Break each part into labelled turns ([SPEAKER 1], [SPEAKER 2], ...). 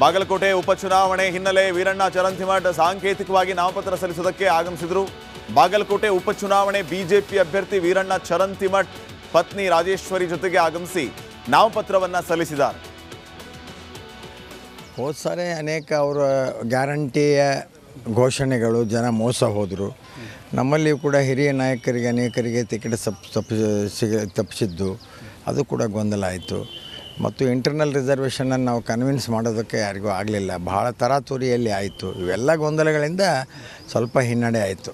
[SPEAKER 1] ಬಾಗಲಕೋಟೆ ಉಪಚುನಾವಣೆ ಹಿನ್ನೆಲೆ ವೀರಣ್ಣ ಚರಂತಿಮಠ್ ಸಾಂಕೇತಿಕವಾಗಿ ನಾಮಪತ್ರ ಸಲ್ಲಿಸುವುದಕ್ಕೆ ಆಗಮಿಸಿದರು. ಬಾಗಲಕೋಟೆ ಉಪಚುನಾವಣೆ ಬಿಜೆಪಿ ಅಭ್ಯರ್ಥಿ ವೀರಣ್ಣ ಚರಂತಿಮಠ್ ಪತ್ನಿ ರಾಜೇಶ್ವರಿ ಜೊತೆಗೆ ಆಗಮಿಸಿ ನಾಮಪತ್ರವನ್ನು ಸಲ್ಲಿಸಿದ್ದಾರೆ.
[SPEAKER 2] ಹೋದ ಸಾರಿ ಅನೇಕ ಅವರ ಗ್ಯಾರಂಟಿಯ ಘೋಷಣೆಗಳು ಜನ ಮೋಸ ಹೋದರು. ನಮ್ಮಲ್ಲಿಯೂ ಕೂಡ ಹಿರಿಯ ನಾಯಕರಿಗೆ ಅನೇಕರಿಗೆ ಟಿಕೆಟ್ ತಪ್ಪಿಸಿದ್ದು ಅದು ಕೂಡ ಗೊಂದಲ ಆಯಿತು. ಮತ್ತು ಇಂಟರ್ನಲ್ ರಿಸರ್ವೇಷನನ್ನು ನಾವು ಕನ್ವಿನ್ಸ್ ಮಾಡೋದಕ್ಕೆ ಯಾರಿಗೂ ಆಗಲಿಲ್ಲ, ಬಹಳ ತರಾತುರಿಯಲ್ಲಿ ಆಯಿತು. ಇವೆಲ್ಲ ಗೊಂದಲಗಳಿಂದ ಸ್ವಲ್ಪ ಹಿನ್ನಡೆ ಆಯಿತು.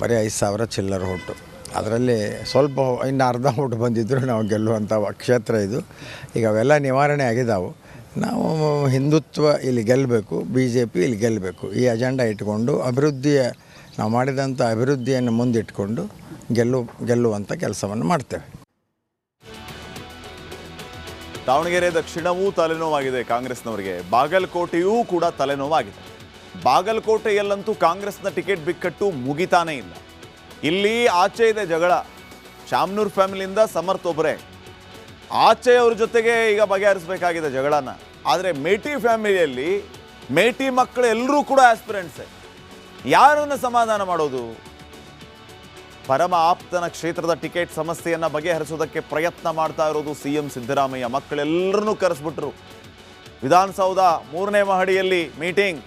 [SPEAKER 2] ಬರೀ 5,000 ಚಿಲ್ಲರ್ ಓಟು, ಅದರಲ್ಲಿ ಸ್ವಲ್ಪ ಇನ್ನು ಅರ್ಧ ಓಟು ಬಂದಿದ್ದರೂ ನಾವು ಗೆಲ್ಲುವಂಥ ಕ್ಷೇತ್ರ ಇದು. ಈಗ ಅವೆಲ್ಲ ನಿವಾರಣೆ ಆಗಿದ್ದಾವೆ. ನಾವು ಹಿಂದುತ್ವ ಇಲ್ಲಿ ಗೆಲ್ಲಬೇಕು, BJP ಇಲ್ಲಿ ಗೆಲ್ಲಬೇಕು, ಈ ಅಜೆಂಡಾ ಇಟ್ಕೊಂಡು ನಾವು ಮಾಡಿದಂಥ ಅಭಿವೃದ್ಧಿಯನ್ನು ಮುಂದಿಟ್ಕೊಂಡು ಗೆಲ್ಲುವಂಥ ಕೆಲಸವನ್ನು ಮಾಡ್ತೇವೆ.
[SPEAKER 1] ದಾವಣಗೆರೆ ದಕ್ಷಿಣವೂ ತಲೆನೋವಾಗಿದೆ ಕಾಂಗ್ರೆಸ್ನವರಿಗೆ, ಬಾಗಲಕೋಟೆಯೂ ಕೂಡ ತಲೆನೋವಾಗಿದೆ. ಬಾಗಲಕೋಟೆಯಲ್ಲಂತೂ ಕಾಂಗ್ರೆಸ್ನ ಟಿಕೆಟ್ ಬಿಕ್ಕಟ್ಟು ಮುಗಿತಾನೇ ಇಲ್ಲ. ಇಲ್ಲಿ ಆಚೆ ಇದೆ ಜಗಳ. ಶಾಮನೂರ್ ಫ್ಯಾಮಿಲಿಯಿಂದ ಸಮರ್ಥ್ ಒಬ್ಬರೇ, ಆಚೆಯವ್ರ ಜೊತೆಗೆ ಈಗ ಬಗೆಹರಿಸಬೇಕಾಗಿದೆ ಜಗಳನ. ಆದರೆ ಮೇಟಿ ಫ್ಯಾಮಿಲಿಯಲ್ಲಿ ಮೇಟಿ ಮಕ್ಕಳು ಎಲ್ಲರೂ ಕೂಡ ಆಸ್ಪಿರೆಂಟ್ಸೇ. ಯಾರನ್ನು ಸಮಾಧಾನ ಮಾಡೋದು? ಪರಮ ಆಪ್ತನ ಕ್ಷೇತ್ರದ ಟಿಕೆಟ್ ಸಮಸ್ಯೆಯನ್ನು ಬಗೆಹರಿಸೋದಕ್ಕೆ ಪ್ರಯತ್ನ ಮಾಡ್ತಾ ಇರೋದು CM ಸಿದ್ದರಾಮಯ್ಯ. ಮಕ್ಕಳೆಲ್ಲರನ್ನೂ ಕರೆಸ್ಬಿಟ್ರು. ವಿಧಾನಸೌಧ 3ನೇ ಮಹಡಿಯಲ್ಲಿ ಮೀಟಿಂಗ್,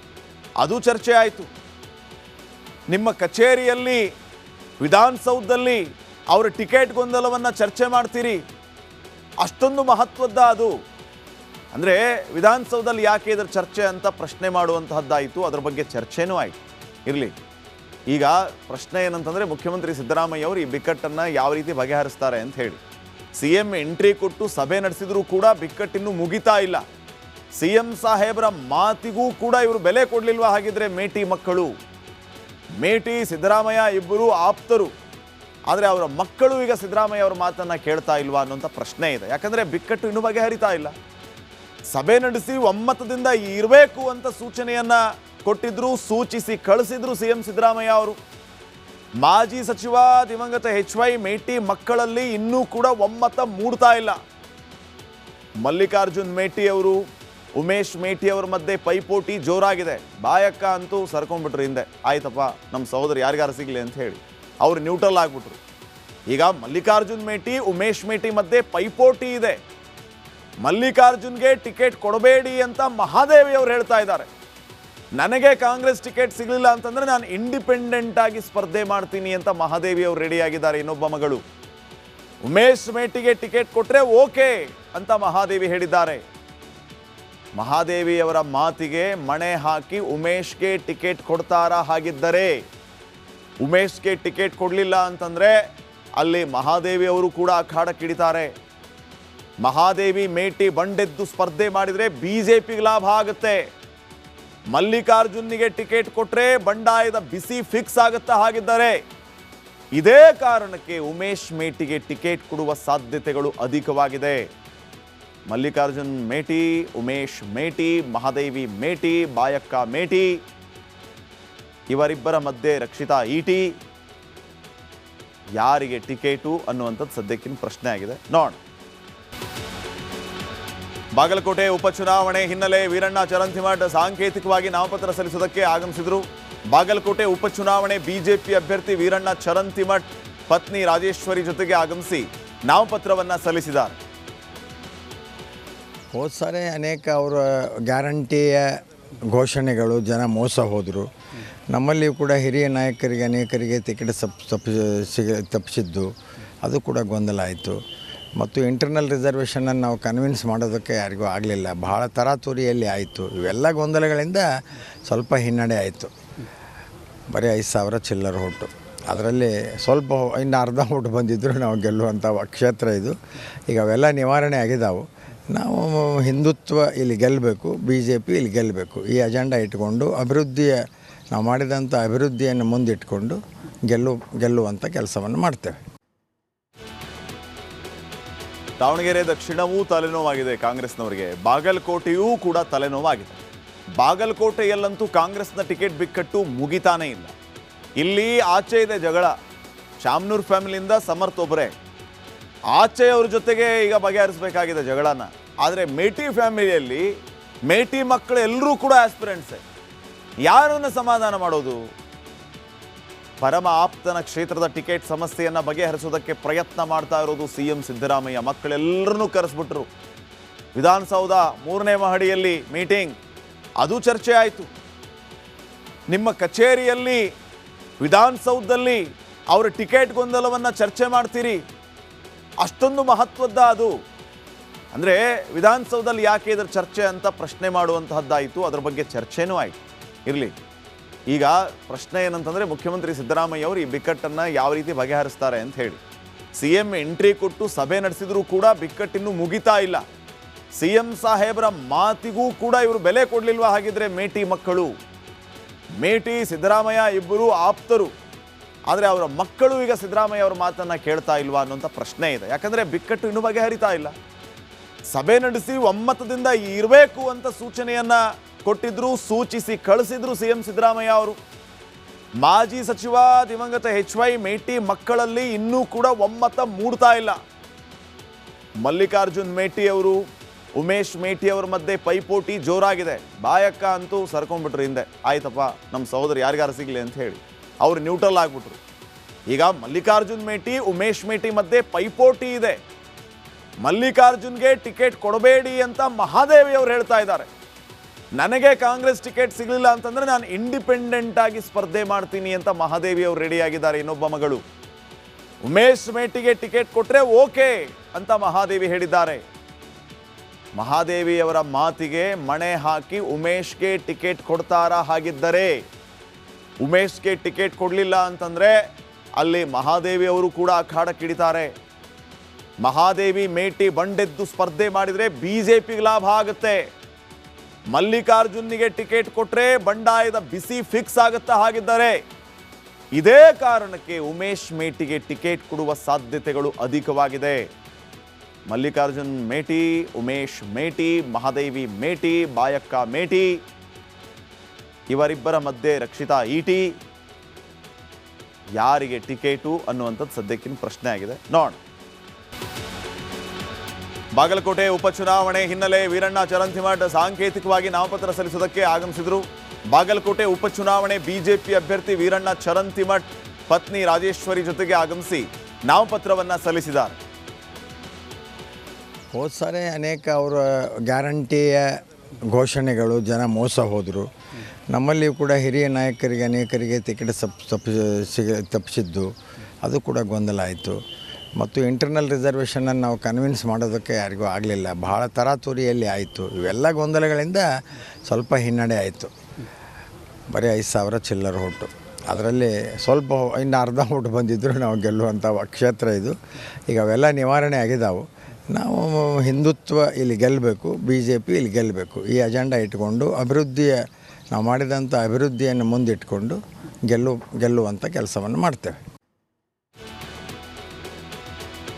[SPEAKER 1] ಅದು ಚರ್ಚೆ ಆಯಿತು. ನಿಮ್ಮ ಕಚೇರಿಯಲ್ಲಿ ವಿಧಾನಸೌಧದಲ್ಲಿ ಅವರ ಟಿಕೆಟ್ ಗೊಂದಲವನ್ನು ಚರ್ಚೆ ಮಾಡ್ತೀರಿ, ಅಷ್ಟೊಂದು ಮಹತ್ವದ ಅದು. ಅಂದರೆ ವಿಧಾನಸೌಧದಲ್ಲಿ ಯಾಕೆ ಇದರ ಚರ್ಚೆ ಅಂತ ಪ್ರಶ್ನೆ ಮಾಡುವಂತಹದ್ದಾಯಿತು. ಅದರ ಬಗ್ಗೆ ಚರ್ಚೆನೂ ಆಯಿತು. ಇರಲಿ, ಈಗ ಪ್ರಶ್ನೆ ಏನಂತಂದರೆ ಮುಖ್ಯಮಂತ್ರಿ ಸಿದ್ದರಾಮಯ್ಯ ಅವರು ಈ ಬಿಕ್ಕಟ್ಟನ್ನು ಯಾವ ರೀತಿ ಬಗೆಹರಿಸ್ತಾರೆ ಅಂತ ಹೇಳಿ. CM ಎಂಟ್ರಿ ಕೊಟ್ಟು ಸಭೆ ನಡೆಸಿದರೂ ಕೂಡ ಬಿಕ್ಕಟ್ಟಿನ್ನೂ ಮುಗಿತಾ ಇಲ್ಲ. CM ಸಾಹೇಬರ ಮಾತಿಗೂ ಕೂಡ ಇವರು ಬೆಲೆ ಕೊಡಲಿಲ್ವಾ? ಹಾಗಿದ್ರೆ ಮೇಟಿ ಮಕ್ಕಳು, ಮೇಟಿ ಸಿದ್ದರಾಮಯ್ಯ ಇಬ್ಬರು ಆಪ್ತರು, ಆದರೆ ಅವರ ಮಕ್ಕಳು ಈಗ ಸಿದ್ದರಾಮಯ್ಯ ಅವರ ಮಾತನ್ನು ಕೇಳ್ತಾ ಇಲ್ವಾ ಅನ್ನೋಂಥ ಪ್ರಶ್ನೆ ಇದೆ. ಯಾಕಂದರೆ ಬಿಕ್ಕಟ್ಟು ಇನ್ನೂ ಬಗೆಹರಿತಾ ಇಲ್ಲ. ಸಭೆ ನಡೆಸಿ ಒಮ್ಮತದಿಂದ ಇರಬೇಕು ಅಂತ ಸೂಚನೆಯನ್ನು ಕೊಟ್ಟಿದ್ರು, ಸೂಚಿಸಿ ಕಳಿಸಿದ್ರು CM ಸಿದ್ದರಾಮಯ್ಯ ಅವರು. ಮಾಜಿ ಸಚಿವ ದಿವಂಗತ HY ಮೇಟಿ ಮಕ್ಕಳಲ್ಲಿ ಇನ್ನೂ ಕೂಡ ಒಮ್ಮತ ಮೂಡ್ತಾ ಇಲ್ಲ. ಮಲ್ಲಿಕಾರ್ಜುನ್ ಮೇಟಿ ಅವರು, ಉಮೇಶ್ ಮೇಟಿ ಅವರ ಮಧ್ಯೆ ಪೈಪೋಟಿ ಜೋರಾಗಿದೆ. ಬಾಯಕ್ಕ ಅಂತೂ ಸರ್ಕೊಂಡ್ಬಿಟ್ರು ಹಿಂದೆ, ಆಯ್ತಪ್ಪ ನಮ್ಮ ಸಹೋದರಿ ಯಾರಿಗಾರು ಸಿಗಲಿ ಅಂತ ಹೇಳಿ ಅವರು ನ್ಯೂಟ್ರಲ್ ಆಗಿಬಿಟ್ರು. ಈಗ ಮಲ್ಲಿಕಾರ್ಜುನ್ ಮೇಟಿ ಉಮೇಶ್ ಮೇಟಿ ಮಧ್ಯೆ ಪೈಪೋಟಿ ಇದೆ. ಮಲ್ಲಿಕಾರ್ಜುನ್ಗೆ ಟಿಕೆಟ್ ಕೊಡಬೇಡಿ ಅಂತ ಮಹಾದೇವಿ ಅವರು ಹೇಳ್ತಾ ಇದ್ದಾರೆ. ನನಗೆ ಕಾಂಗ್ರೆಸ್ ಟಿಕೆಟ್ ಸಿಗಲಿಲ್ಲ ಅಂತಂದರೆ ನಾನು ಇಂಡಿಪೆಂಡೆಂಟ್ ಆಗಿ ಸ್ಪರ್ಧೆ ಮಾಡ್ತೀನಿ ಅಂತ ಮಹಾದೇವಿ ಅವರು ರೆಡಿಯಾಗಿದ್ದಾರೆ. ಇನ್ನೊಬ್ಬ ಮಗಳು ಉಮೇಶ್ ಮೇಟಿಗೆ ಟಿಕೆಟ್ ಕೊಟ್ಟರೆ ಓಕೆ ಅಂತ ಮಹಾದೇವಿ ಹೇಳಿದ್ದಾರೆ. ಮಹಾದೇವಿಯವರ ಮಾತಿಗೆ ಮಣೆ ಹಾಕಿ ಉಮೇಶ್ಗೆ ಟಿಕೆಟ್ ಕೊಡ್ತಾರಾ? ಹಾಗಿದ್ದರೆ ಉಮೇಶ್ಗೆ ಟಿಕೆಟ್ ಕೊಡಲಿಲ್ಲ ಅಂತಂದರೆ ಅಲ್ಲಿ ಮಹಾದೇವಿ ಅವರು ಕೂಡ ಅಖಾಡಕ್ಕಿಡಿತಾರೆ. ಮಹಾದೇವಿ ಮೇಟಿ ಬಂಡೆದ್ದು ಸ್ಪರ್ಧೆ ಮಾಡಿದರೆ BJPಗೆ ಲಾಭ ಆಗುತ್ತೆ. ಮಲ್ಲಿಕಾರ್ಜುನ್ನಿಗೆ ಟಿಕೆಟ್ ಕೊಟ್ಟರೆ ಬಂಡಾಯದ ಬಿಸಿ ಫಿಕ್ಸ್ ಆಗುತ್ತಾ? ಹಾಗಿದ್ದಾರೆ ಇದೇ ಕಾರಣಕ್ಕೆ ಉಮೇಶ್ ಮೇಟಿಗೆ ಟಿಕೆಟ್ ಕೊಡುವ ಸಾಧ್ಯತೆಗಳು ಅಧಿಕವಾಗಿದೆ. ಮಲ್ಲಿಕಾರ್ಜುನ್ ಮೇಟಿ, ಉಮೇಶ್ ಮೇಟಿ, ಮಹಾದೇವಿ ಮೇಟಿ, ಬಾಯಕ್ಕ ಮೇಟಿ, ಇವರಿಬ್ಬರ ಮಧ್ಯೆ ರಕ್ಷಿತಾ ಈಟಿ, ಯಾರಿಗೆ ಟಿಕೆಟು ಅನ್ನುವಂಥದ್ದು ಸದ್ಯಕ್ಕಿನ ಪ್ರಶ್ನೆ ಆಗಿದೆ. ನೋಡೋಣ. ಬಾಗಲಕೋಟೆ ಉಪಚುನಾವಣೆ ಹಿನ್ನೆಲೆ ವೀರಣ್ಣ ಚರಂತಿಮಠ್ ಸಾಂಕೇತಿಕವಾಗಿ ನಾಮಪತ್ರ ಸಲ್ಲಿಸುವುದಕ್ಕೆ ಆಗಮಿಸಿದರು. ಬಾಗಲಕೋಟೆ ಉಪಚುನಾವಣೆ ಬಿಜೆಪಿ ಅಭ್ಯರ್ಥಿ ವೀರಣ್ಣ ಚರಂತಿಮಠ್ ಪತ್ನಿ ರಾಜೇಶ್ವರಿ ಜೊತೆಗೆ ಆಗಮಿಸಿ ನಾಮಪತ್ರವನ್ನು ಸಲ್ಲಿಸಿದ್ದಾರೆ.
[SPEAKER 2] ಹೋದ ಸಾರಿ ಅನೇಕ ಅವರ ಗ್ಯಾರಂಟಿಯ ಘೋಷಣೆಗಳು ಜನ ಮೋಸ ಹೋದರು. ನಮ್ಮಲ್ಲಿಯೂ ಕೂಡ ಹಿರಿಯ ನಾಯಕರಿಗೆ ಅನೇಕರಿಗೆ ಟಿಕೆಟ್ ತಪ್ಪಿಸಿದ್ದು ಅದು ಕೂಡ ಗೊಂದಲ ಆಯಿತು. ಮತ್ತು ಇಂಟರ್ನಲ್ ರಿಸರ್ವೇಷನನ್ನು ನಾವು ಕನ್ವಿನ್ಸ್ ಮಾಡೋದಕ್ಕೆ ಯಾರಿಗೂ ಆಗಲಿಲ್ಲ, ಬಹಳ ತರಾತುರಿಯಲ್ಲಿ ಆಯಿತು. ಇವೆಲ್ಲ ಗೊಂದಲಗಳಿಂದ ಸ್ವಲ್ಪ ಹಿನ್ನಡೆ ಆಯಿತು. ಬರೀ 5,000 ಚಿಲ್ಲರ್ ಓಟು, ಅದರಲ್ಲಿ ಸ್ವಲ್ಪ ಇನ್ನು ಅರ್ಧ ಓಟು ಬಂದಿದ್ದರೂ ನಾವು ಗೆಲ್ಲುವಂಥ ಕ್ಷೇತ್ರ ಇದು. ಈಗ ಅವೆಲ್ಲ ನಿವಾರಣೆ ಆಗಿದ್ದಾವೆ. ನಾವು ಹಿಂದುತ್ವ ಇಲ್ಲಿ ಗೆಲ್ಲಬೇಕು, BJP ಇಲ್ಲಿ ಗೆಲ್ಲಬೇಕು, ಈ ಅಜೆಂಡಾ ಇಟ್ಕೊಂಡು ನಾವು ಮಾಡಿದಂಥ ಅಭಿವೃದ್ಧಿಯನ್ನು ಮುಂದಿಟ್ಕೊಂಡು ಗೆಲ್ಲುವಂಥ ಕೆಲಸವನ್ನು ಮಾಡ್ತೇವೆ.
[SPEAKER 1] ದಾವಣಗೆರೆ ದಕ್ಷಿಣವೂ ತಲೆನೋವಾಗಿದೆ ಕಾಂಗ್ರೆಸ್ನವರಿಗೆ, ಬಾಗಲಕೋಟೆಯೂ ಕೂಡ ತಲೆನೋವಾಗಿದೆ. ಬಾಗಲಕೋಟೆಯಲ್ಲಂತೂ ಕಾಂಗ್ರೆಸ್ನ ಟಿಕೆಟ್ ಬಿಕ್ಕಟ್ಟು ಮುಗಿತಾನೇ ಇಲ್ಲ. ಇಲ್ಲಿ ಆಚೆ ಇದೆ ಜಗಳ. ಶಾಮನೂರ್ ಫ್ಯಾಮಿಲಿಯಿಂದ ಸಮರ್ಥ್ ಒಬ್ಬರೇ, ಆಚೆಯವ್ರ ಜೊತೆಗೆ ಈಗ ಬಗೆಹರಿಸಬೇಕಾಗಿದೆ ಜಗಳನ. ಆದರೆ ಮೇಟಿ ಫ್ಯಾಮಿಲಿಯಲ್ಲಿ ಮೇಟಿ ಮಕ್ಕಳು ಎಲ್ಲರೂ ಕೂಡ ಆಸ್ಪಿರೆಂಟ್ಸೇ. ಯಾರನ್ನು ಸಮಾಧಾನ ಮಾಡೋದು? ಪರಮ ಆಪ್ತನ ಕ್ಷೇತ್ರದ ಟಿಕೆಟ್ ಸಮಸ್ಯೆಯನ್ನು ಬಗೆಹರಿಸೋದಕ್ಕೆ ಪ್ರಯತ್ನ ಮಾಡ್ತಾ ಇರೋದು ಸಿಎಂ ಸಿದ್ದರಾಮಯ್ಯ. ಮಕ್ಕಳೆಲ್ಲರನ್ನೂ ಕರೆಸ್ಬಿಟ್ರು. ವಿಧಾನಸೌಧ 3ನೇ ಮಹಡಿಯಲ್ಲಿ ಮೀಟಿಂಗ್, ಅದು ಚರ್ಚೆ ಆಯಿತು. ನಿಮ್ಮ ಕಚೇರಿಯಲ್ಲಿ ವಿಧಾನಸೌಧದಲ್ಲಿ ಅವರ ಟಿಕೆಟ್ ಗೊಂದಲವನ್ನು ಚರ್ಚೆ ಮಾಡ್ತೀರಿ, ಅಷ್ಟೊಂದು ಮಹತ್ವದ ಅದು. ಅಂದರೆ ವಿಧಾನಸೌಧದಲ್ಲಿ ಯಾಕೆ ಇದರ ಚರ್ಚೆ ಅಂತ ಪ್ರಶ್ನೆ ಮಾಡುವಂತಹದ್ದಾಯಿತು. ಅದರ ಬಗ್ಗೆ ಚರ್ಚೆನೂ ಆಯಿತು. ಇರಲಿ, ಈಗ ಪ್ರಶ್ನೆ ಏನಂತಂದರೆ ಮುಖ್ಯಮಂತ್ರಿ ಸಿದ್ದರಾಮಯ್ಯ ಅವರು ಈ ಬಿಕ್ಕಟ್ಟನ್ನು ಯಾವ ರೀತಿ ಬಗೆಹರಿಸ್ತಾರೆ ಅಂತ ಹೇಳಿ. ಸಿ ಎಂ ಎಂಟ್ರಿ ಕೊಟ್ಟು ಸಭೆ ನಡೆಸಿದರೂ ಕೂಡ ಬಿಕ್ಕಟ್ಟಿನ್ನೂ ಮುಗಿತಾ ಇಲ್ಲ. ಸಿ ಎಂ ಸಾಹೇಬರ ಮಾತಿಗೂ ಕೂಡ ಇವರು ಬೆಲೆ ಕೊಡಲಿಲ್ವಾ? ಹಾಗಿದ್ರೆ ಮೇಟಿ ಮಕ್ಕಳು, ಮೇಟಿ ಸಿದ್ದರಾಮಯ್ಯ ಇಬ್ಬರು ಆಪ್ತರು, ಆದರೆ ಅವರ ಮಕ್ಕಳು ಈಗ ಸಿದ್ದರಾಮಯ್ಯ ಅವರ ಮಾತನ್ನು ಕೇಳ್ತಾ ಇಲ್ವಾ ಅನ್ನೋಂಥ ಪ್ರಶ್ನೆ ಇದೆ. ಯಾಕಂದರೆ ಬಿಕ್ಕಟ್ಟು ಇನ್ನೂ ಬಗೆಹರಿತಾ ಇಲ್ಲ. ಸಭೆ ನಡೆಸಿ ಒಮ್ಮತದಿಂದ ಇರಬೇಕು ಅಂತ ಸೂಚನೆಯನ್ನು ಕೊಟ್ಟಿದ್ರು, ಸೂಚಿಸಿ ಕಳಿಸಿದ್ರು ಸಿ ಎಂ ಸಿದ್ದರಾಮಯ್ಯ ಅವರು. ಮಾಜಿ ಸಚಿವ ದಿವಂಗತ HY ಮೇಟಿ ಮಕ್ಕಳಲ್ಲಿ ಇನ್ನೂ ಕೂಡ ಒಮ್ಮತ ಮೂಡ್ತಾ ಇಲ್ಲ. ಮಲ್ಲಿಕಾರ್ಜುನ್ ಮೇಟಿ ಅವರು, ಉಮೇಶ್ ಮೇಟಿ ಅವರ ಮಧ್ಯೆ ಪೈಪೋಟಿ ಜೋರಾಗಿದೆ. ಬಾಯಕ್ಕ ಅಂತೂ ಸರ್ಕೊಂಡ್ಬಿಟ್ರು ಹಿಂದೆ. ಆಯ್ತಪ್ಪ, ನಮ್ಮ ಸಹೋದರಿ ಯಾರಿಗಾರು ಸಿಗಲಿ ಅಂತ ಹೇಳಿ ಅವರು ನ್ಯೂಟ್ರಲ್ ಆಗಿಬಿಟ್ರು. ಈಗ ಮಲ್ಲಿಕಾರ್ಜುನ್ ಮೇಟಿ, ಉಮೇಶ್ ಮೇಟಿ ಮಧ್ಯೆ ಪೈಪೋಟಿ ಇದೆ. ಮಲ್ಲಿಕಾರ್ಜುನ್ಗೆ ಟಿಕೆಟ್ ಕೊಡಬೇಡಿ ಅಂತ ಮಹಾದೇವಿ ಅವರು ಹೇಳ್ತಾ ಇದ್ದಾರೆ. ನನಗೆ ಕಾಂಗ್ರೆಸ್ ಟಿಕೆಟ್ ಸಿಗಲಿಲ್ಲ ಅಂತಂದರೆ ನಾನು ಇಂಡಿಪೆಂಡೆಂಟ್ ಆಗಿ ಸ್ಪರ್ಧೆ ಮಾಡ್ತೀನಿ ಅಂತ ಮಹಾದೇವಿ ಅವರು ರೆಡಿಯಾಗಿದ್ದಾರೆ. ಇನ್ನೊಬ್ಬ ಮಗಳು ಉಮೇಶ್ ಮೇಟಿಗೆ ಟಿಕೆಟ್ ಕೊಟ್ಟರೆ ಓಕೆ ಅಂತ ಮಹಾದೇವಿ ಹೇಳಿದ್ದಾರೆ. ಮಹಾದೇವಿಯವರ ಮಾತಿಗೆ ಮಣೆ ಹಾಕಿ ಉಮೇಶ್ಗೆ ಟಿಕೆಟ್ ಕೊಡ್ತಾರಾ? ಹಾಗಿದ್ದರೆ ಉಮೇಶ್ಗೆ ಟಿಕೆಟ್ ಕೊಡಲಿಲ್ಲ ಅಂತಂದರೆ ಅಲ್ಲಿ ಮಹಾದೇವಿ ಅವರು ಕೂಡ ಅಖಾಡಕ್ಕಿಡಿತಾರೆ. ಮಹಾದೇವಿ ಮೇಟಿ ಬಂಡೆದ್ದು ಸ್ಪರ್ಧೆ ಮಾಡಿದರೆ BJPಗೆ ಲಾಭ ಆಗುತ್ತೆ. ಮಲ್ಲಿಕಾರ್ಜುನ್ನಿಗೆ ಟಿಕೆಟ್ ಕೊಟ್ಟರೆ ಬಂಡಾಯದ ಬಿಸಿ ಫಿಕ್ಸ್ ಆಗುತ್ತೆ. ಹಾಗಿದ್ದರೆ ಇದೇ ಕಾರಣಕ್ಕೆ ಉಮೇಶ್ ಮೇಟಿಗೆ ಟಿಕೆಟ್ ಕೊಡುವ ಸಾಧ್ಯತೆಗಳು ಅಧಿಕವಾಗಿದೆ. ಮಲ್ಲಿಕಾರ್ಜುನ್ ಮೇಟಿ, ಉಮೇಶ್ ಮೇಟಿ, ಮಹಾದೇವಿ ಮೇಟಿ, ಬಾಯಕ್ಕ ಮೇಟಿ, ಇವರಿಬ್ಬರ ಮಧ್ಯೆ ರಕ್ಷಿತಾ ಈಟಿ, ಯಾರಿಗೆ ಟಿಕೆಟು ಅನ್ನುವಂಥದ್ದು ಸದ್ಯಕ್ಕಿನ ಪ್ರಶ್ನೆ ಆಗಿದೆ. ನೋಡೋಣ. ಬಾಗಲಕೋಟೆ ಉಪಚುನಾವಣೆ ಹಿನ್ನೆಲೆ ವೀರಣ್ಣ ಚರಂತಿಮಠ್ ಸಾಂಕೇತಿಕವಾಗಿ ನಾಮಪತ್ರ ಸಲ್ಲಿಸುವುದಕ್ಕೆ ಆಗಮಿಸಿದರು. ಬಾಗಲಕೋಟೆ ಉಪಚುನಾವಣೆ ಬಿಜೆಪಿ ಅಭ್ಯರ್ಥಿ ವೀರಣ್ಣ ಚರಂತಿಮಠ್ ಪತ್ನಿ ರಾಜೇಶ್ವರಿ ಜೊತೆಗೆ ಆಗಮಿಸಿ ನಾಮಪತ್ರವನ್ನು ಸಲ್ಲಿಸಿದ್ದಾರೆ.
[SPEAKER 2] ಹೋದ ಸಾರಿ ಅನೇಕ ಅವರ ಗ್ಯಾರಂಟಿಯ ಘೋಷಣೆಗಳು ಜನ ಮೋಸ ಹೋದರು. ನಮ್ಮಲ್ಲಿಯೂ ಕೂಡ ಹಿರಿಯ ನಾಯಕರಿಗೆ ಅನೇಕರಿಗೆ ಟಿಕೆಟ್ ತಪ್ಪಿಸಿದ್ದು, ಅದು ಕೂಡ ಗೊಂದಲ ಆಯಿತು. ಮತ್ತು ಇಂಟರ್ನಲ್ ರಿಸರ್ವೇಷನನ್ನು ನಾವು ಕನ್ವಿನ್ಸ್ ಮಾಡೋದಕ್ಕೆ ಯಾರಿಗೂ ಆಗಲಿಲ್ಲ. ಬಹಳ ತರಾತುರಿಯಲ್ಲಿ ಆಯಿತು. ಇವೆಲ್ಲ ಗೊಂದಲಗಳಿಂದ ಸ್ವಲ್ಪ ಹಿನ್ನಡೆ ಆಯಿತು. ಬರೀ 5,000 ಚಿಲ್ಲರ್ ಓಟು, ಅದರಲ್ಲಿ ಸ್ವಲ್ಪ ಇನ್ನು ಅರ್ಧ ಓಟು ಬಂದಿದ್ದರೂ ನಾವು ಗೆಲ್ಲುವಂಥ ಕ್ಷೇತ್ರ ಇದು. ಈಗ ಅವೆಲ್ಲ ನಿವಾರಣೆ ಆಗಿದ್ದಾವೆ. ನಾವು ಹಿಂದುತ್ವ ಇಲ್ಲಿ ಗೆಲ್ಲಬೇಕು, BJP ಇಲ್ಲಿ ಗೆಲ್ಲಬೇಕು, ಈ ಅಜೆಂಡಾ ಇಟ್ಕೊಂಡು ನಾವು ಮಾಡಿದಂಥ ಅಭಿವೃದ್ಧಿಯನ್ನು ಮುಂದಿಟ್ಕೊಂಡು ಗೆಲ್ಲುವಂಥ ಕೆಲಸವನ್ನು ಮಾಡ್ತೇವೆ.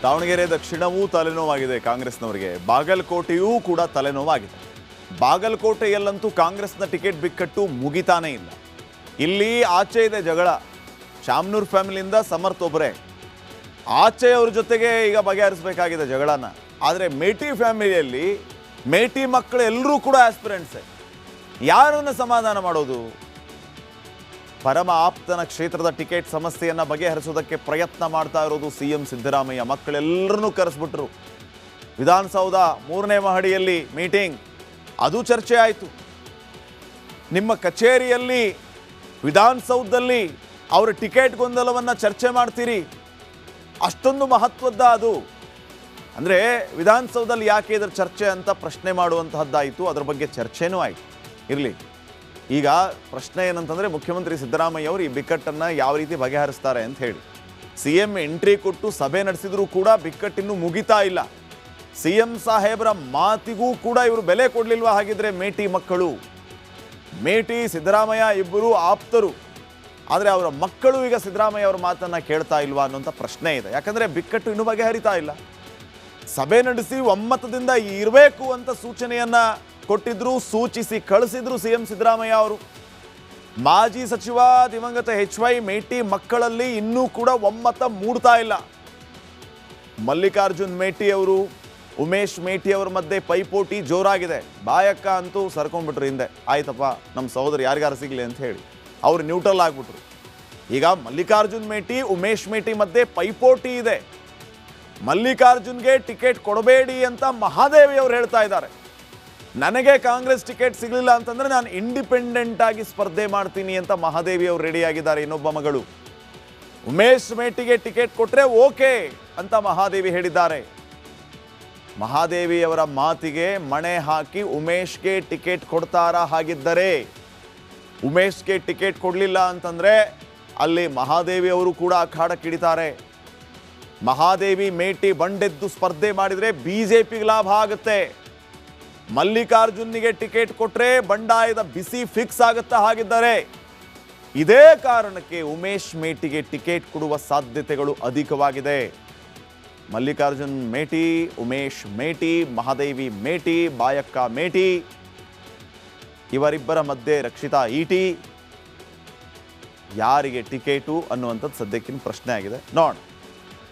[SPEAKER 1] ದಾವಣಗೆರೆ ದಕ್ಷಿಣವೂ ತಲೆನೋವಾಗಿದೆ ಕಾಂಗ್ರೆಸ್ನವರಿಗೆ. ಬಾಗಲಕೋಟೆಯೂ ಕೂಡ ತಲೆನೋವಾಗಿದೆ. ಬಾಗಲಕೋಟೆಯಲ್ಲಂತೂ ಕಾಂಗ್ರೆಸ್ನ ಟಿಕೆಟ್ ಬಿಕ್ಕಟ್ಟು ಮುಗಿತಾನೇ ಇಲ್ಲ. ಇಲ್ಲಿ ಆಚೆ ಇದೆ ಜಗಳ. ಶಾಮನೂರ್ ಫ್ಯಾಮಿಲಿಯಿಂದ ಸಮರ್ಥ್ ಒಬ್ಬರೇ, ಆಚೆಯವ್ರ ಜೊತೆಗೆ ಈಗ ಬಗೆಹರಿಸಬೇಕಾಗಿದೆ ಜಗಳನ. ಆದರೆ ಮೇಟಿ ಫ್ಯಾಮಿಲಿಯಲ್ಲಿ ಮೇಟಿ ಮಕ್ಕಳು ಎಲ್ಲರೂ ಕೂಡ ಆಸ್ಪಿರೆಂಟ್ಸೇ. ಯಾರನ್ನು ಸಮಾಧಾನ ಮಾಡೋದು? ಪರಮ ಆಪ್ತನ ಕ್ಷೇತ್ರದ ಟಿಕೆಟ್ ಸಮಸ್ಯೆಯನ್ನು ಬಗೆಹರಿಸೋದಕ್ಕೆ ಪ್ರಯತ್ನ ಮಾಡ್ತಾ ಇರೋದು ಸಿಎಂ ಸಿದ್ದರಾಮಯ್ಯ. ಮಕ್ಕಳೆಲ್ಲರನ್ನೂ ಕರೆಸ್ಬಿಟ್ರು. ವಿಧಾನಸೌಧ 3ನೇ ಮಹಡಿಯಲ್ಲಿ ಮೀಟಿಂಗ್, ಅದು ಚರ್ಚೆ ಆಯಿತು. ನಿಮ್ಮ ಕಚೇರಿಯಲ್ಲಿ ವಿಧಾನಸೌಧದಲ್ಲಿ ಅವರ ಟಿಕೆಟ್ ಗೊಂದಲವನ್ನು ಚರ್ಚೆ ಮಾಡ್ತೀರಿ, ಅಷ್ಟೊಂದು ಮಹತ್ವದ ಅದು. ಅಂದರೆ ವಿಧಾನಸೌಧದಲ್ಲಿ ಯಾಕೆ ಇದರ ಚರ್ಚೆ ಅಂತ ಪ್ರಶ್ನೆ ಮಾಡುವಂತಹದ್ದಾಯಿತು. ಅದರ ಬಗ್ಗೆ ಚರ್ಚೆನೂ ಆಯಿತು. ಇರಲಿ, ಈಗ ಪ್ರಶ್ನೆ ಏನಂತಂದರೆ ಮುಖ್ಯಮಂತ್ರಿ ಸಿದ್ದರಾಮಯ್ಯ ಅವರು ಈ ಬಿಕ್ಕಟ್ಟನ್ನು ಯಾವ ರೀತಿ ಬಗೆಹರಿಸ್ತಾರೆ ಅಂತ ಹೇಳಿ. ಸಿ ಎಂ ಎಂಟ್ರಿ ಕೊಟ್ಟು ಸಭೆ ನಡೆಸಿದರೂ ಕೂಡ ಬಿಕ್ಕಟ್ಟಿನ್ನೂ ಮುಗಿತಾ ಇಲ್ಲ. ಸಿ ಎಂ ಸಾಹೇಬರ ಮಾತಿಗೂ ಕೂಡ ಇವರು ಬೆಲೆ ಕೊಡಲಿಲ್ವಾ? ಹಾಗಿದ್ರೆ ಮೇಟಿ ಮಕ್ಕಳು, ಮೇಟಿ ಸಿದ್ದರಾಮಯ್ಯ ಇಬ್ಬರು ಆಪ್ತರು, ಆದರೆ ಅವರ ಮಕ್ಕಳು ಈಗ ಸಿದ್ದರಾಮಯ್ಯ ಅವರ ಮಾತನ್ನು ಕೇಳ್ತಾ ಇಲ್ವಾ ಅನ್ನೋಂಥ ಪ್ರಶ್ನೆ ಇದೆ. ಯಾಕಂದರೆ ಬಿಕ್ಕಟ್ಟು ಇನ್ನೂ ಬಗೆಹರಿತಾ ಇಲ್ಲ. ಸಭೆ ನಡೆಸಿ ಒಮ್ಮತದಿಂದ ಇರಬೇಕು ಅಂತ ಸೂಚನೆಯನ್ನು ಕೊಟ್ಟಿದ್ರು, ಸೂಚಿಸಿ ಕಳಿಸಿದ್ರು ಸಿ ಎಂ ಸಿದ್ದರಾಮಯ್ಯ ಅವರು. ಮಾಜಿ ಸಚಿವ ದಿವಂಗತ HY ಮೇಟಿ ಮಕ್ಕಳಲ್ಲಿ ಇನ್ನೂ ಕೂಡ ಒಮ್ಮತ ಮೂಡ್ತಾ ಇಲ್ಲ. ಮಲ್ಲಿಕಾರ್ಜುನ್ ಮೇಟಿ ಅವರು, ಉಮೇಶ್ ಮೇಟಿ ಅವರ ಮಧ್ಯೆ ಪೈಪೋಟಿ ಜೋರಾಗಿದೆ. ಬಾಯಕ್ಕ ಅಂತೂ ಸರ್ಕೊಂಡ್ಬಿಟ್ರು ಹಿಂದೆ. ಆಯ್ತಪ್ಪ ನಮ್ಮ ಸಹೋದರು ಯಾರಿಗಾರು ಸಿಗಲಿ ಅಂತ ಹೇಳಿ ಅವ್ರು ನ್ಯೂಟ್ರಲ್ ಆಗಿಬಿಟ್ರು. ಈಗ ಮಲ್ಲಿಕಾರ್ಜುನ್ ಮೇಟಿ ಉಮೇಶ್ ಮೇಟಿ ಮಧ್ಯೆ ಪೈಪೋಟಿ ಇದೆ. ಮಲ್ಲಿಕಾರ್ಜುನ್ಗೆ ಟಿಕೆಟ್ ಕೊಡಬೇಡಿ ಅಂತ ಮಹಾದೇವಿ ಅವರು ಹೇಳ್ತಾ ಇದ್ದಾರೆ. ನನಗೆ ಕಾಂಗ್ರೆಸ್ ಟಿಕೆಟ್ ಸಿಗಲಿಲ್ಲ ಅಂತಂದ್ರೆ ನಾನು ಇಂಡಿಪೆಂಡೆಂಟ್ ಆಗಿ ಸ್ಪರ್ಧೆ ಮಾಡ್ತೀನಿ ಅಂತ ಮಹಾದೇವಿ ಅವರು ರೆಡಿ ಆಗಿದ್ದಾರೆ. ಇನ್ನೊಬ್ಬ ಮಗಳು ಉಮೇಶ್ ಮೇಟಿಗೆ ಟಿಕೆಟ್ ಕೊಟ್ರೆ ಓಕೆ ಅಂತ ಮಹಾದೇವಿ ಹೇಳಿದ್ದಾರೆ. ಮಹಾದೇವಿಯವರ ಮಾತಿಗೆ ಮಣೆ ಹಾಕಿ ಉಮೇಶ್ಗೆ ಟಿಕೆಟ್ ಕೊಡ್ತಾರಾ? ಹಾಗಿದ್ದರೆ ಉಮೇಶ್ಗೆ ಟಿಕೆಟ್ ಕೊಡಲಿಲ್ಲ ಅಂತಂದ್ರೆ ಅಲ್ಲಿ ಮಹಾದೇವಿ ಅವರು ಕೂಡ ಅಖಾಡಕ್ಕಿಳಿತಾರೆ. ಮಹಾದೇವಿ ಮೇಟಿ ಬಂಡೆದ್ದು ಸ್ಪರ್ಧೆ ಮಾಡಿದರೆ ಬಿಜೆಪಿಗೆ ಲಾಭ ಆಗುತ್ತೆ. ಮಲ್ಲಿಕಾರ್ಜುನ್ನಿಗೆ ಟಿಕೆಟ್ ಕೊಟ್ರೆ ಬಂಡಾಯದ ಬಿಸಿ ಫಿಕ್ಸ್ ಆಗುತ್ತಾ? ಹಾಗಿದ್ದಾರೆ ಇದೇ ಕಾರಣಕ್ಕೆ ಉಮೇಶ್ ಮೇಟಿಗೆ ಟಿಕೆಟ್ ಕೊಡುವ ಸಾಧ್ಯತೆಗಳು ಅಧಿಕವಾಗಿದೆ. ಮಲ್ಲಿಕಾರ್ಜುನ್ ಮೇಟಿ, ಉಮೇಶ್ ಮೇಟಿ, ಮಹಾದೇವಿ ಮೇಟಿ, ಬಾಯಕ್ಕ ಮೇಟಿ, ಇವರಿಬ್ಬರ ಮಧ್ಯೆ ರಕ್ಷಿತಾ ಈಟಿ, ಯಾರಿಗೆ ಟಿಕೆಟು ಅನ್ನುವಂಥದ್ದು ಸದ್ಯಕ್ಕಿನ ಪ್ರಶ್ನೆ ಆಗಿದೆ. ನೋಡೋಣ.